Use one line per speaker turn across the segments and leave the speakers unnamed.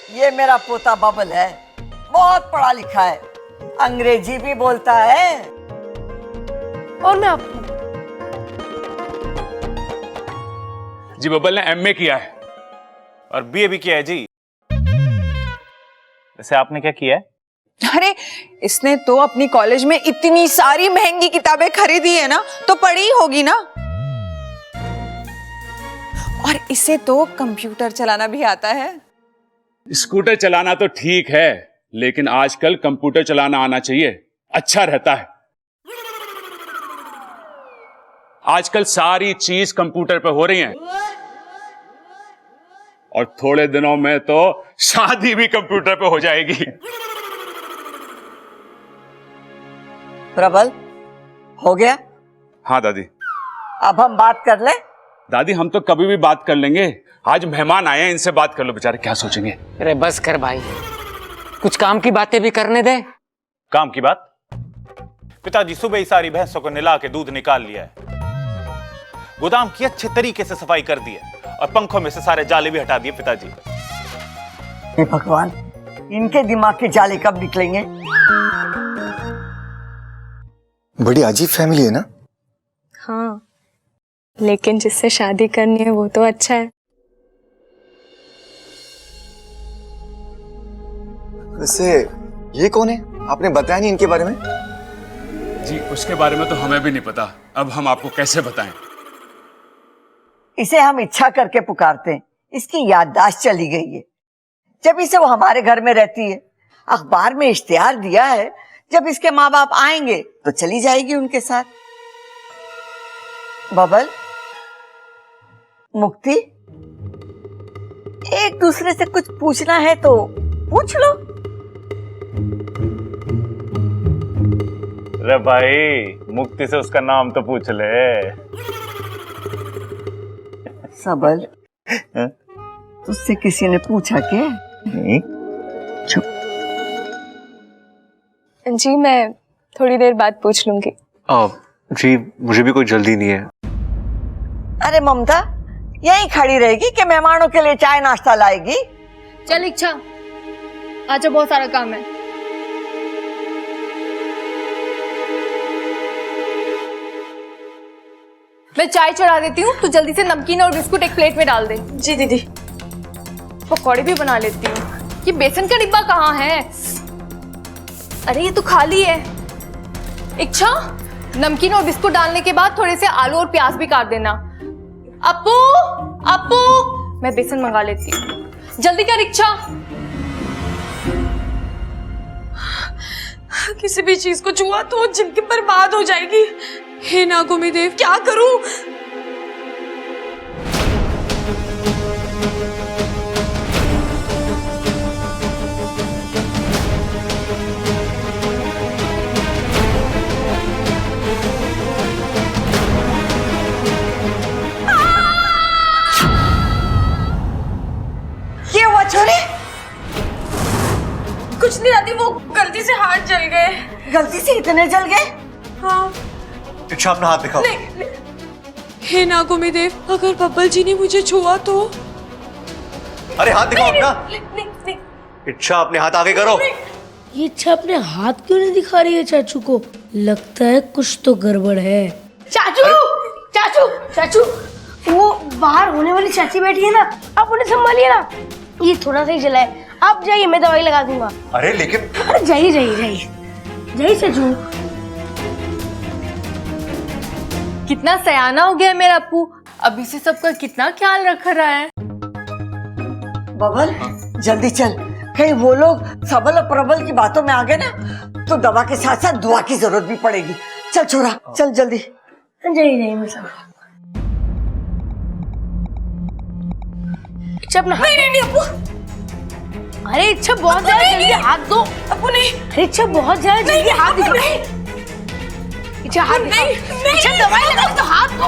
ये मेरा पोता बबल है, बहुत पढ़ा लिखा है, अंग्रेजी भी बोलता है।
और मैं आपको
जी बबल ने एमए किया है
और बीए भी किया है जी। वैसे आपने क्या किया है?
अरे इसने तो अपनी कॉलेज में इतनी सारी महंगी किताबें खरीदी है ना, तो पढ़ी ही होगी ना। और इसे तो कंप्यूटर चलाना भी आता है।
स्कूटर चलाना तो ठीक है, लेकिन आजकल कंप्यूटर चलाना आना चाहिए, अच्छा रहता है। आजकल सारी चीज कंप्यूटर पे हो रही है और थोड़े दिनों में तो शादी भी कंप्यूटर पे हो जाएगी।
प्रबल, हो गया?
हाँ दादी।
अब हम बात कर ले?
दादी हम तो कभी भी बात कर लेंगे, आज मेहमान आए हैं, इनसे बात कर लो, बेचारे क्या सोचेंगे।
अरे बस कर भाई, कुछ काम की बातें भी करने दे।
काम की बात? पिताजी सुबह ही सारी भैंसों को निला के दूध निकाल लिया है, गोदाम की अच्छे तरीके से सफाई कर दी है और पंखों में से सारे जाले भी हटा दिए पिताजी।
हे भगवान, इनके दिमाग के जाले कब निकलेंगे?
बड़ी अजीब फैमिली है ना।
हाँ, लेकिन जिससे शादी करनी है वो तो अच्छा है।
वैसे ये कौन है, आपने बताया नहीं इनके बारे में?
जी उसके बारे में तो हमें भी नहीं पता, अब हम आपको कैसे बताएं।
इसे हम इच्छा करके पुकारते हैं, इसकी याददाश्त चली गई है। जब इसे वो हमारे घर में रहती है, अखबार में इश्तिहार दिया है, जब इसके माँ बाप आएंगे तो चली जाएगी उनके साथ। बबल, मुक्ति, एक दूसरे से कुछ पूछना है तो पूछ लो।
अरे भाई, मुक्ति से उसका नाम तो पूछ ले।
सबल, तुझसे किसी ने पूछा क्या?
नहीं।
चुप।
जी मैं थोड़ी देर बाद पूछ लूंगी।
जी मुझे भी कोई जल्दी नहीं है।
अरे ममता यहीं खड़ी रहेगी कि मेहमानों के लिए चाय नाश्ता लाएगी?
चल इच्छा, आज बहुत सारा काम है। मैं चाय चढ़ा देती हूँ, तो जल्दी से नमकीन और बिस्कुट एक प्लेट में डाल दे।
जी दीदी।
पकौड़े भी बना लेती हूँ। ये बेसन का डिब्बा कहाँ है? अरे ये तो खाली है। इच्छा, नमकीन और बिस्कुट डालने के बाद थोड़े से आलू और प्याज भी काट देना। अपू, अपू, मैं बेसन मंगा लेती हूँ, जल्दी कर इच्छा।
किसी भी चीज को छुआ तो जिंदगी बर्बाद हो जाएगी। हे नागोमी देव, क्या करूं?
क्या हुआ छोरे?
कुछ नहीं दादी, वो गलती से हाथ जल गए।
गलती से इतने जल गए?
हाँ।
इच्छा अपना हाथ दिखाओ।
नहीं। हे नागोमी देव, अगर बब्बल जी ने मुझे छुआ तो?
अरे हाथ दिखाओ अपना।
नहीं।
इच्छा अपने हाथ आगे करो।
ये इच्छा अपने हाथ क्यों नहीं दिखा रही है चाचू को? लगता है कुछ तो गड़बड़ है।
चाचू, चाचू, चाचू, वो बाहर होने वाली चाची बैठी है ना, आप उन्हें संभालिए ना। ये थोड़ा सा ही जला है, आप जाइए, मैं दवाई लगा दूंगा।
अरे लेकिन
अरे जाइए जाइए जाइए जाइए चाचू।
कितना सयाना हो गया मेरा अपू, अभी से सबका कितना ख्याल रख रहा है।
बबल जल्दी चल, कहीं वो लोग सबल और प्रबल की बातों में आ गए ना तो दवा के साथ साथ दुआ की जरूरत भी पड़ेगी। चल छोरा, चल जल्दी।
जाइए जाइए मैं सब। इच्छा अपना नहीं अपू। अरे इच्छा बहुत ज्यादा जल्दी हाथ दो।
अपू नहीं।
अरे इच्छा बहुत ज्यादा जल्दी हाथ दिखाओ। इच्छा हाथ दिखाओ। इच्छा दवाई लगा तो हाथ दो।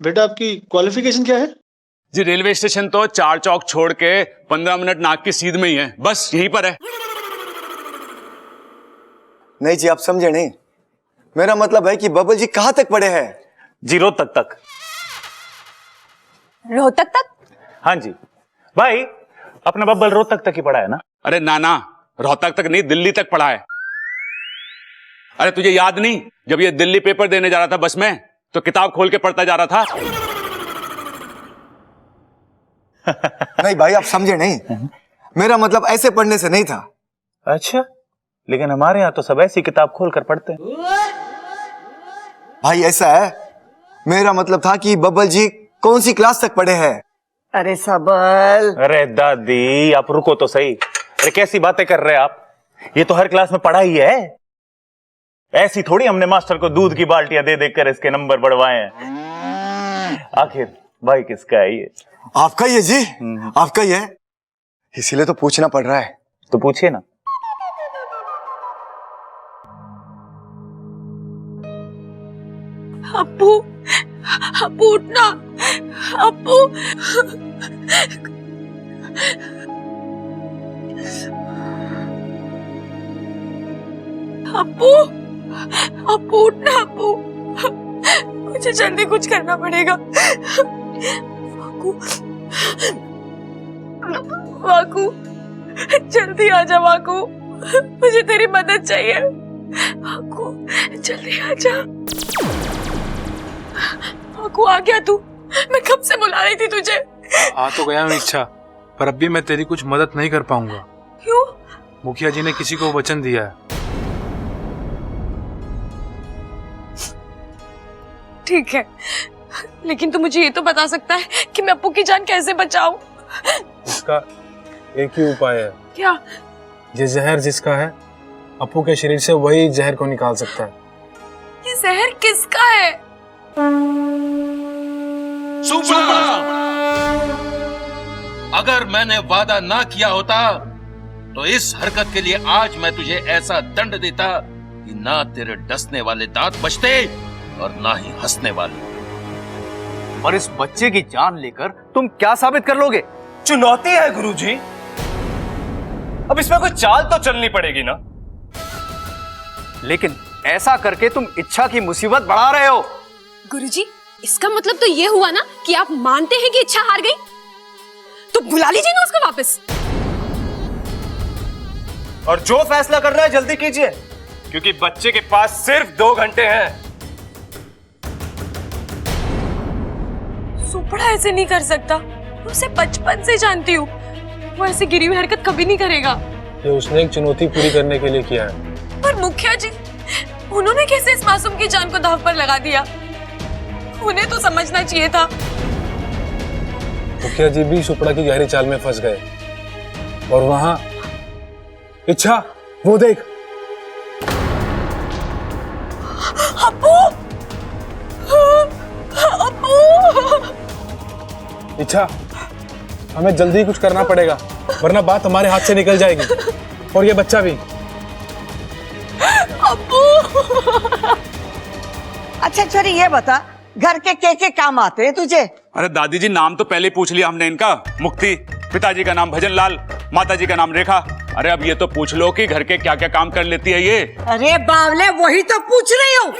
बेटा आपकी क्वालिफिकेशन क्या है?
जी रेलवे स्टेशन तो 4 चौक छोड़ के 15 मिनट नाक की सीध में ही है, बस यहीं पर है।
नहीं जी, आप समझे नहीं। मेरा मतलब है कि बबल जी कहाँ तक पढ़े हैं?
जी रोहतक तक।
रोहतक तक?
हाँ जी भाई, अपना बब्बल रोहतक तक ही पढ़ा है ना?
अरे नाना, रोहतक तक नहीं, दिल्ली तक पढ़ा है। अरे तुझे याद नहीं, जब ये दिल्ली पेपर देने जा रहा था बस में, तो किताब खोल के पढ़ता जा रहा था।
नहीं भाई, आप समझे नहीं। मेरा मतलब ऐसे पढ़ने से नहीं था।
अच्छा, लेकिन हमारे यहाँ तो सब ऐसी किताब खोल कर पढ़ते हैं।
भाई ऐसा है, मेरा मतलब था कि बब्बल जी कौन सी क्लास तक पढ़े हैं?
अरे सबल,
अरे दादी आप रुको तो सही। अरे कैसी बातें कर रहे हैं आप? ये तो हर क्लास में पढ़ा ही है। ऐसी थोड़ी हमने मास्टर को दूध की बाल्टियां दे देकर इसके नंबर बढ़वाए हैं। आखिर भाई किसका है ये?
आपका ही है जी, आपका ही है, इसीलिए तो पूछना पड़ रहा है।
तो पूछिए ना।
अप्पू, अप्पू उठना, अप्पू। अप्पू, अप्पू उठना, अप्पू। मुझे जल्दी कुछ करना पड़ेगा। वाकू, वाकू, जल्दी आ जा वाकू, मुझे तेरी मदद चाहिए। वाकू, जल्दी आ जा। वाकू आ गया तू? मैं कब से बुला रही थी तुझे।
आ तो गया हूँ इच्छा, पर अब भी मैं तेरी कुछ मदद नहीं कर पाऊंगा।
क्यों?
मुखिया जी ने किसी को वचन दिया है।
ठीक है, लेकिन तू मुझे ये तो बता सकता है कि मैं अप्पू की जान कैसे बचाऊं?
इसका एक ही उपाय है।
क्या?
ये जहर जिसका है, अप्पू के शरीर से वही जहर को निकाल सकता है।
ये जहर किसका है?
अगर मैंने वादा ना किया होता तो इस हरकत के लिए आज मैं तुझे ऐसा दंड देता कि ना तेरे डसने वाले दांत बचते और ना ही हंसने वाले।
और इस बच्चे की जान लेकर तुम क्या साबित कर लोगे?
चुनौती है गुरुजी, अब इसमें कोई चाल तो चलनी पड़ेगी ना।
लेकिन ऐसा करके तुम इच्छा की मुसीबत बढ़ा रहे हो।
गुरुजी, इसका मतलब तो ये हुआ ना कि आप मानते हैं कि इच्छा हार गई? तो बुला लीजिए ना उसको वापस।
और जो फैसला करना है जल्दी कीजिए, क्योंकि बच्चे के पास सिर्फ 2 घंटे हैं।
सुपड़ा ऐसे नहीं कर सकता, मैं उसे बचपन से जानती हूँ। वो ऐसी गिरी हुई हरकत कभी नहीं करेगा।
ये उसने एक चुनौती पूरी करने के लिए किया है।
पर मुखिया जी, उन्होंने कैसे इस मासूम की जान को दांव पर लगा दिया? उन्हें तो समझना चाहिए था।
मुखिया जी भी सुपड़ा की गहरी चाल में फंस गए, और वहां इच्छा, वो देख।
अप्पू, अप्पू।
इच्छा, हमें जल्दी कुछ करना पड़ेगा, वरना बात हमारे हाथ से निकल जाएगी, और ये बच्चा भी।
अप्पू।
अच्छा छोरी, ये बता, घर के काम आते हैं तुझे?
अरे दादी जी, नाम तो पहले पूछ लिया हमने इनका। मुक्ति, पिताजी का नाम भजन लाल, माताजी का नाम रेखा। अरे अब ये तो पूछ लो कि घर के क्या क्या काम कर लेती है ये।
अरे बावले, वही तो पूछ रही हूँ।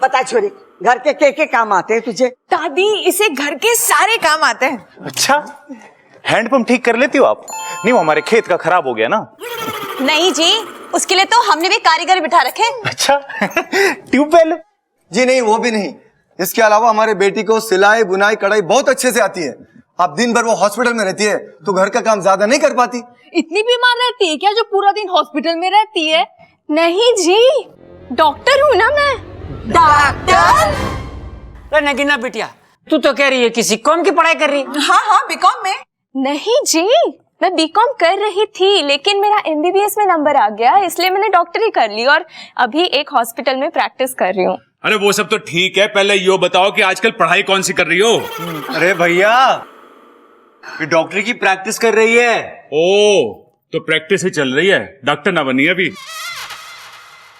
बता छोरी, घर के काम आते हैं तुझे?
दादी, इसे घर के सारे काम आते हैं।
अच्छा, हैंडपंप ठीक कर लेती हो आप? नहीं, वो हमारे खेत का खराब हो गया ना।
नहीं जी, उसके लिए तो हमने भी कारीगर बिठा रखे।
अच्छा, ट्यूबवेल?
जी नहीं, वो भी नहीं। इसके अलावा हमारे बेटी को सिलाई बुनाई कढ़ाई बहुत अच्छे से आती है। अब दिन भर वो हॉस्पिटल में रहती है तो घर का काम ज्यादा नहीं कर पाती।
इतनी बीमार रहती है क्या जो पूरा दिन हॉस्पिटल में रहती है? नहीं जी, डॉक्टर हूँ ना मैं।
अरे नगीना बिटिया, तू तो कह रही है किसी कॉम की पढ़ाई कर रही है।
हाँ हाँ, बीकॉम में।
नहीं जी, मैं बीकॉम कर रही थी, लेकिन मेरा एमबीबीएस में नंबर आ गया, इसलिए मैंने डॉक्टरी कर ली और अभी एक हॉस्पिटल में प्रैक्टिस कर रही हूँ।
अरे वो सब तो ठीक है, पहले यो बताओ कि आजकल पढ़ाई कौन सी कर रही हो?
अरे भैया, ये डॉक्टरी की प्रैक्टिस कर रही है।
ओ, तो प्रैक्टिस ही चल रही है, डॉक्टर ना बनी अभी?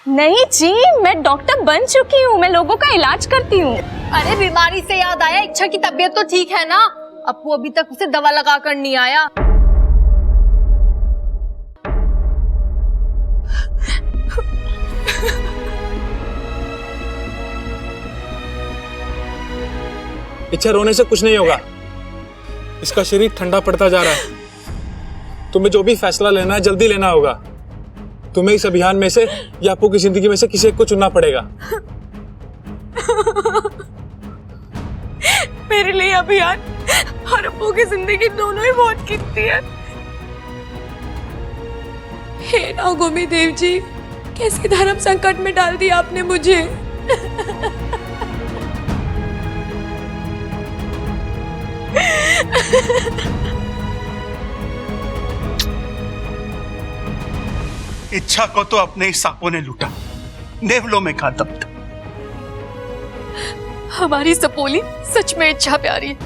नहीं जी, मैं डॉक्टर बन चुकी हूँ, मैं लोगों का इलाज करती हूँ। अरे बीमारी से याद आया, इच्छा की तबीयत तो ठीक है ना? अपू अभी तक उसे दवा लगा कर नहीं आया।
इच्छा, रोने से कुछ नहीं होगा। इसका शरीर ठंडा पड़ता जा रहा है। तुम्हें जो भी फैसला लेना है जल्दी लेना होगा। तुम्हें इस अभियान में से या आपको की जिंदगी में से किसी एक को चुनना पड़ेगा।
मेरे लिए अभियान और अप्पू की जिंदगी दोनों ही बहुत कीमती है। हे नागोमी देव जी, कैसे धर्म संकट में डाल दिया आपने मुझे।
इच्छा को तो अपने ही सांपों ने लूटा, नेवलों में खा दबता।
हमारी सपोली सच में इच्छा प्यारी है।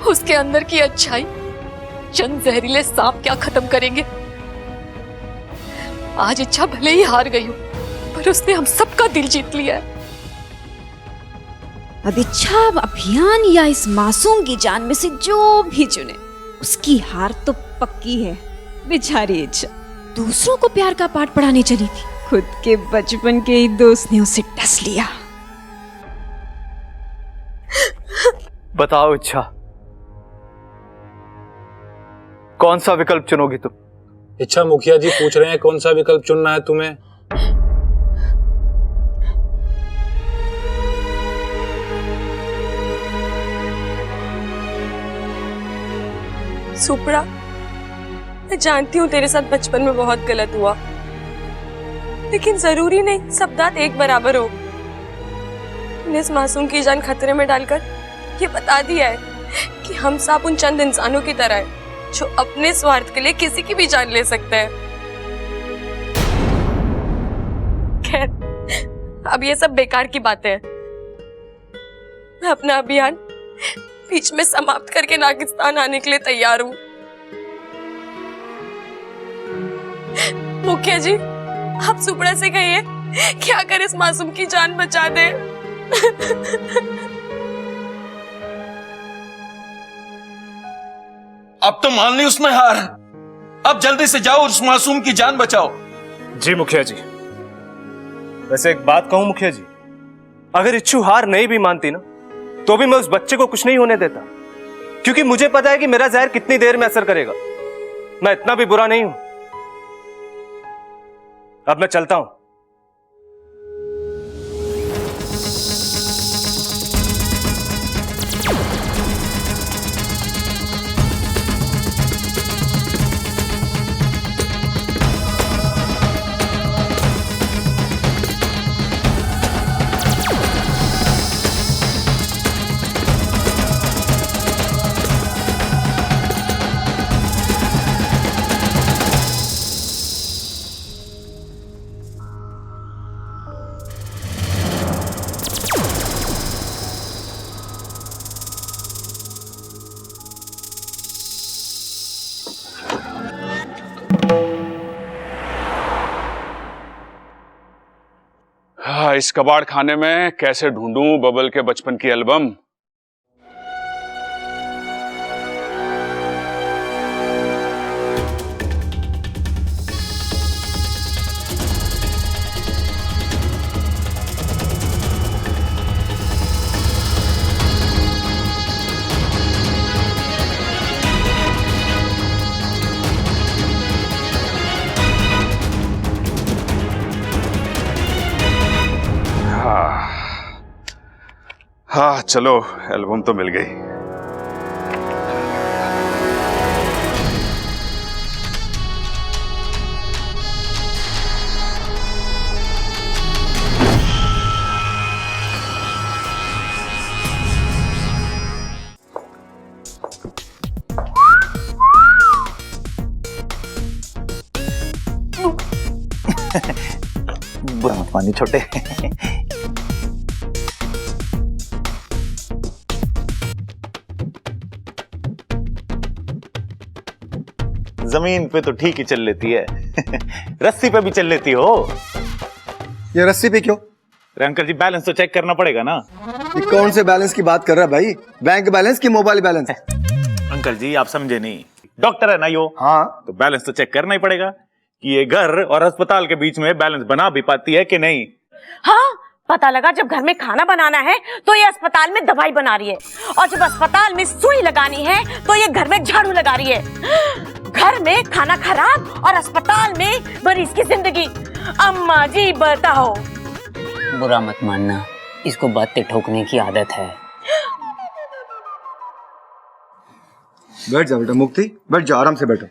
उसके अंदर की अच्छाई चंद जहरीले सांप क्या खत्म करेंगे। आज इच्छा भले ही हार गई हो, पर उसने हम सबका दिल जीत लिया है।
अब इच्छा अभियान या इस मासूम की जान में से जो भी चुने, उसकी हार तो पक्की है। बेचारी इच्छा दूसरों को प्यार का पाठ पढ़ाने चली थी, खुद के बचपन के ही दोस्त ने उसे डस लिया।
बताओ इच्छा, कौन सा विकल्प चुनोगी तुम?
इच्छा, मुखिया जी पूछ रहे हैं कौन सा विकल्प चुनना है तुम्हें।
सुपड़ा, मैं जानती हूँ तेरे साथ बचपन में बहुत गलत हुआ, लेकिन जरूरी नहीं सब दांत एक बराबर हो। तूने इस मासूम की जान खतरे में डालकर ये बता दिया है कि हम सब उन चंद इंसानों की तरह हैं जो अपने स्वार्थ के लिए किसी की भी जान ले सकते हैं। खैर, अब ये सब बेकार की बातें हैं। मैं अपना अभियान बीच में समाप्त करके नागिस्तान आने के लिए तैयार हूँ। मुखिया जी, आप सुपड़ा से कहिए कि आकर इस मासूम की जान बचा दे।
अब तो मान ली उसने हार। अब जल्दी से जाओ, उस मासूम की जान बचाओ।
जी मुखिया जी। वैसे एक बात कहूं मुखिया जी, अगर इच्छू हार नहीं भी मानती ना, तो भी मैं उस बच्चे को कुछ नहीं होने देता, क्योंकि मुझे पता है कि मेरा जहर कितनी देर में असर करेगा। मैं इतना भी बुरा नहीं हूं। अब मैं चलता हूं।
इस कबाड़ खाने में कैसे ढूंढूं बबल के बचपन की एल्बम। हाँ चलो, एल्बम तो मिल गई।
बुरा मत मानिए छोटे। जमीन पे तो ठीक ही चल लेती है, रस्सी पे भी चल लेती हो।
ये रस्सी पे क्यों?
अंकल जी, बैलेंस तो चेक करना पड़ेगा ना।
ये कौन से बैलेंस की बात कर रहा है भाई? बैंक बैलेंस की मोबाइल बैलेंस?
अंकल जी आप समझे नहीं, डॉक्टर है ना यो।
हाँ
तो बैलेंस तो चेक करना ही पड़ेगा कि ये घर और अस्पताल के बीच में बैलेंस बना भी पाती है कि नहीं।
हाँ, पता लगा जब घर में खाना बनाना है तो ये अस्पताल में दवाई बना रही है, और जब अस्पताल में सुई लगानी है तो ये घर में झाड़ू लगा रही है। घर में खाना खराब और अस्पताल में मरीज की जिंदगी। अम्मा जी बताओ।
बुरा मत मानना, इसको बातें ठोकने की आदत है।
बैठ जा बेटा मुक्ति, बैठ जा, आराम से बैठो।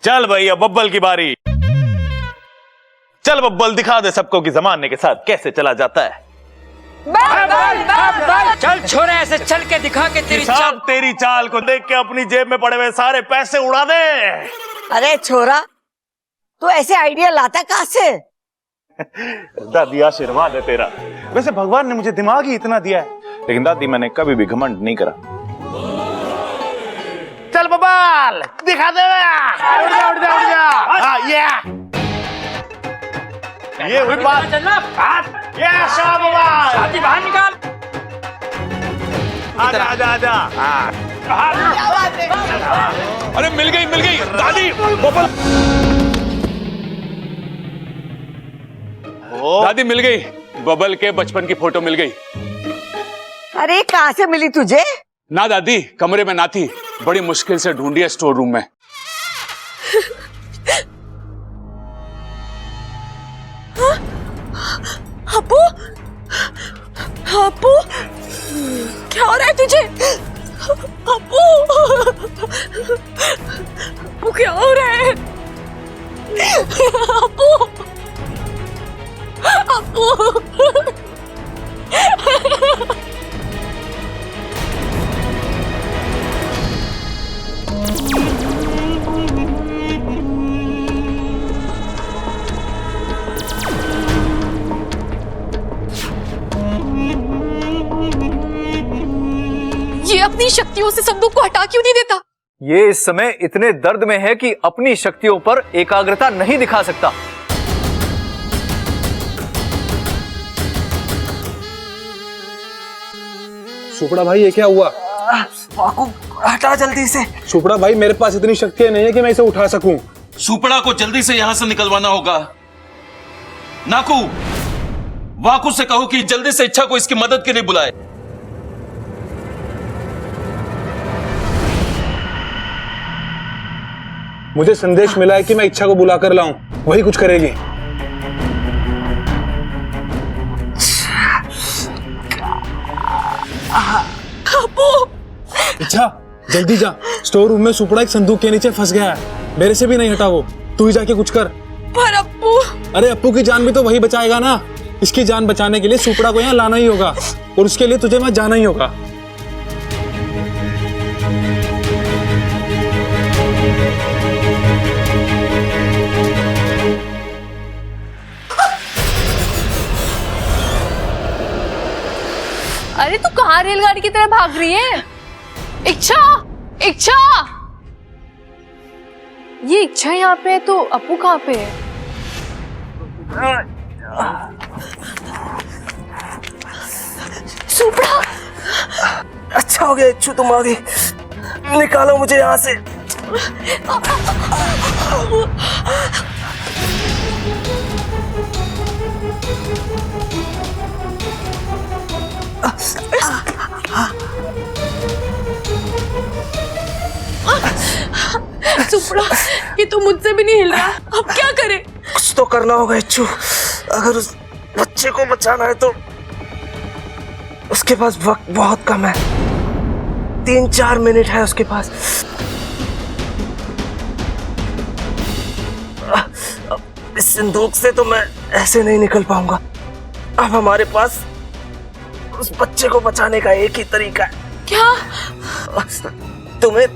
चल भाई अब बब्बल की बारी। चल बब्बल दिखा दे सबको कि जमाने के साथ कैसे चला जाता है।
चल छोरे, ऐसे चल के दिखा के
तेरी चाल को देख के अपनी जेब में पड़े हुए सारे पैसे उड़ा दे।
अरे छोरा, तू ऐसे आइडिया लाता कहाँ से?
दादी आशीर्वाद है तेरा। वैसे भगवान ने मुझे दिमाग ही इतना दिया है, लेकिन दादी मैंने कभी भी घमंड नहीं करा। चल बब्बल दिखा दे। उड़ जा उड़ जा उड़ जा। हाँ ये हुई बात। ये बब्बल बाहर निकाल। आजा आजा आजा।
अरे मिल गई दादी। बब्बल दादी मिल गई, बबल के बचपन की फोटो मिल गई।
अरे कहाँ से मिली तुझे?
ना दादी, कमरे में ना थी, बड़ी मुश्किल से ढूंढी है स्टोर रूम में।
अप्पू, अप्पू, क्या हो रहा है तुझे? अप्पू, अप्पू क्या हो रहा है? अप्पू, अप्पू,
ये अपनी शक्तियों से संदूक को हटा क्यों नहीं देता?
ये इस समय इतने दर्द में है कि अपनी शक्तियों पर एकाग्रता नहीं दिखा सकता।
सुपड़ा भाई ये क्या हुआ?
वाकू हटा जल्दी से।
सुपड़ा भाई मेरे पास इतनी शक्ति नहीं है कि मैं इसे उठा सकूं।
सुपड़ा को जल्दी से यहां से निकलवाना होगा। नाकू, वाकू से कहो कि जल्दी से इच्छा को इसकी मदद के लिए बुलाए।
मुझे संदेश मिला है कि मैं इच्छा को बुलाकर लाऊं, वही कुछ करेगी। इच्छा जल्दी जा, स्टोर रूम में सुपड़ा एक संदूक के नीचे फंस गया है, मेरे से भी नहीं हटा वो। तू ही जाके कुछ कर।
पर अप्पू,
अरे अप्पू की जान भी तो वही बचाएगा ना। इसकी जान बचाने के लिए सुपड़ा को यहाँ लाना ही होगा, और उसके लिए तुझे वहां जाना ही होगा।
अरे तू कहाँ रेलगाड़ी की तरह भाग रही है? इच्छा, इच्छा, ये इच्छा यहाँ पे है तो अप्पू कहाँ पे है?
सुपड़ा, अच्छा हो गया इच्छू तुम आ गई। निकालो मुझे यहाँ से।
सुपड़ा, ये तो मुझसे भी नहीं हिल रहा, अब क्या करें?
कुछ तो करना होगा इच्छू। अगर उस बच्चे को बचाना है तो उसके पास वक्त बहुत कम है, 3-4 मिनट है उसके पास। इस संदूक से तो मैं ऐसे नहीं निकल पाऊंगा। अब हमारे पास उस बच्चे को बचाने का एक ही तरीका है।
क्या?
तुम्हें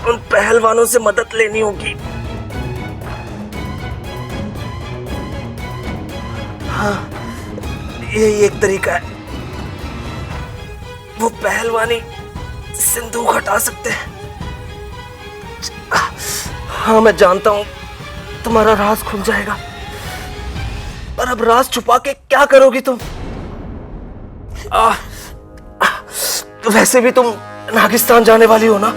उन पहलवानों से मदद लेनी होगी। हाँ, यही एक तरीका है। वो पहलवानी सिंदूक हटा सकते हैं। हाँ मैं जानता हूं तुम्हारा राज खुल जाएगा, पर अब राज छुपा के क्या करोगी तुम? वैसे भी तुम नागिस्तान जाने वाली हो ना?